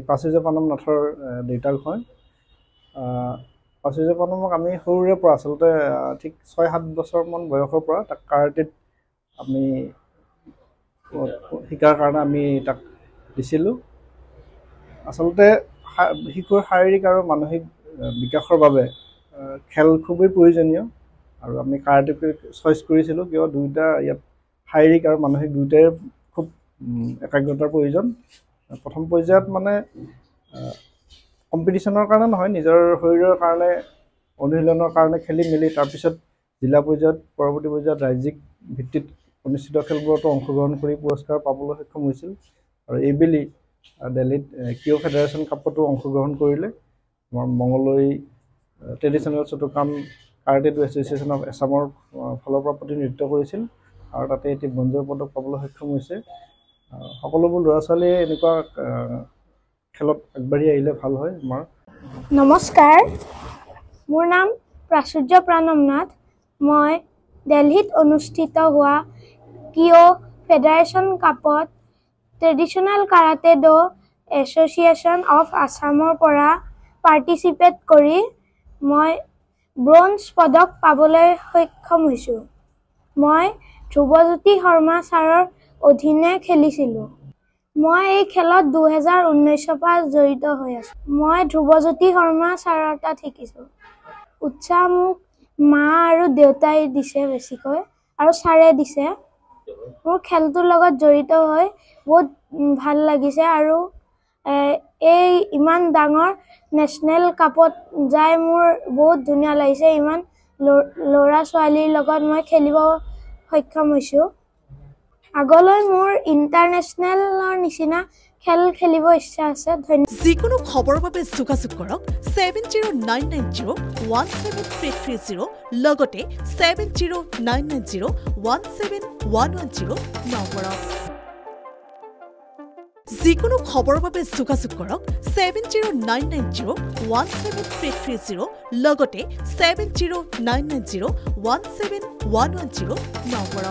প্ৰাচুৰ্য প্ৰণৱ নাথৰ দেউতাক হয়। প্ৰাচুৰ্য প্ৰণৱক আমি সৰুৰে পৰা আচলতে ঠিক 6-7 বছৰমান বয়সৰ পৰা তাক কাৰাটেত আমি শিকাৰ কাৰণে আমি তাক দিছিলোঁ। আচলতে শিশুৰ শাৰীৰিক আৰু মানসিক বিকাশৰ বাবে খেল খুবেই প্ৰয়োজনীয় আৰু আমি কাৰাটেকে চইচ কৰিছিলোঁ কিয় দুয়োটা ইয়াত শাৰীৰিক আৰু মানসিক দুয়োটাই খুব একাগ্ৰতাৰ প্ৰয়োজন। প্ৰথম পৰ্যায়ত মানে কম্পিটিশ্যনৰ কাৰণে নহয়, নিজৰ শৰীৰৰ কাৰণে অনুশীলনৰ কাৰণে খেলি মেলি তাৰপিছত জিলা পৰ্যায়ত পৰৱৰ্তী পৰ্যায়ত ৰাজ্যিক ভিত্তিত অনুষ্ঠিত খেলবোৰতো অংশগ্ৰহণ কৰি পুৰস্কাৰ পাবলৈ সক্ষম হৈছিল আৰু এইবেলি দিল্লীত কিয় ফেডাৰেশ্যন কাপতো অংশগ্ৰহণ কৰিলে। আমাৰ Mangaldai traditional Shotokan karate association of আছামৰ ফালৰ পৰা প্ৰতিনিধিত্ব কৰিছিল আৰু তাতে এটি ব্ৰঞ্জৰ পদক পাবলৈ সক্ষম হৈছে। সকলোবোৰ ল'ৰা ছোৱালীয়ে এনেকুৱা খেলত আগবাঢ়ি আহিলে ভাল হয়। আমাৰ নমস্কাৰ, মোৰ নাম প্ৰাচুৰ্য প্ৰণৱ নাথ। মই দিল্লীত অনুষ্ঠিত হোৱা কিয় ফেডাৰেশ্যন কাপত ট্ৰেডিশ্যনেল কাৰাটে এছ'চিয়েশ্যন অফ আছামৰ পৰা পাৰ্টিচিপেট কৰি মই ব্ৰঞ্জ পদক পাবলৈ সক্ষম হৈছোঁ। মই ধ্ৰুৱজ্যোতি শৰ্মা ছাৰৰ অধীনে খেলিছিলোঁ। মই এই খেলত 2019 পৰা জড়িত হৈ আছোঁ। মই ধ্ৰুৱজ্যোতি শৰ্মা ছাৰৰ তাত শিকিছোঁ। উৎসাহ মোক মা আৰু দেউতাই দিছে বেছিকৈ আৰু ছাৰে দিছে। মোৰ খেলটোৰ লগত জড়িত হৈ বহুত ভাল লাগিছে আৰু এই ইমান ডাঙৰ নেশ্যনেল কাপত যাই মোৰ বহুত ধুনীয়া লাগিছে। ইমান ল'ৰা ছোৱালীৰ লগত মই খেলিব সক্ষম হৈছোঁ। আগলৈ মোৰ ইণ্টাৰনেশ্যনেলৰ নিচিনা খেল খেলিব ইচ্ছা আছে। যিকোনো খবৰৰ বাবে যোগাযোগ কৰক 7099017330 লগতে 7099017110 নম্বৰত। যিকোনো খবৰৰ বাবে যোগাযোগ কৰক 7099017330 লগতে 7099017110 নম্বৰত।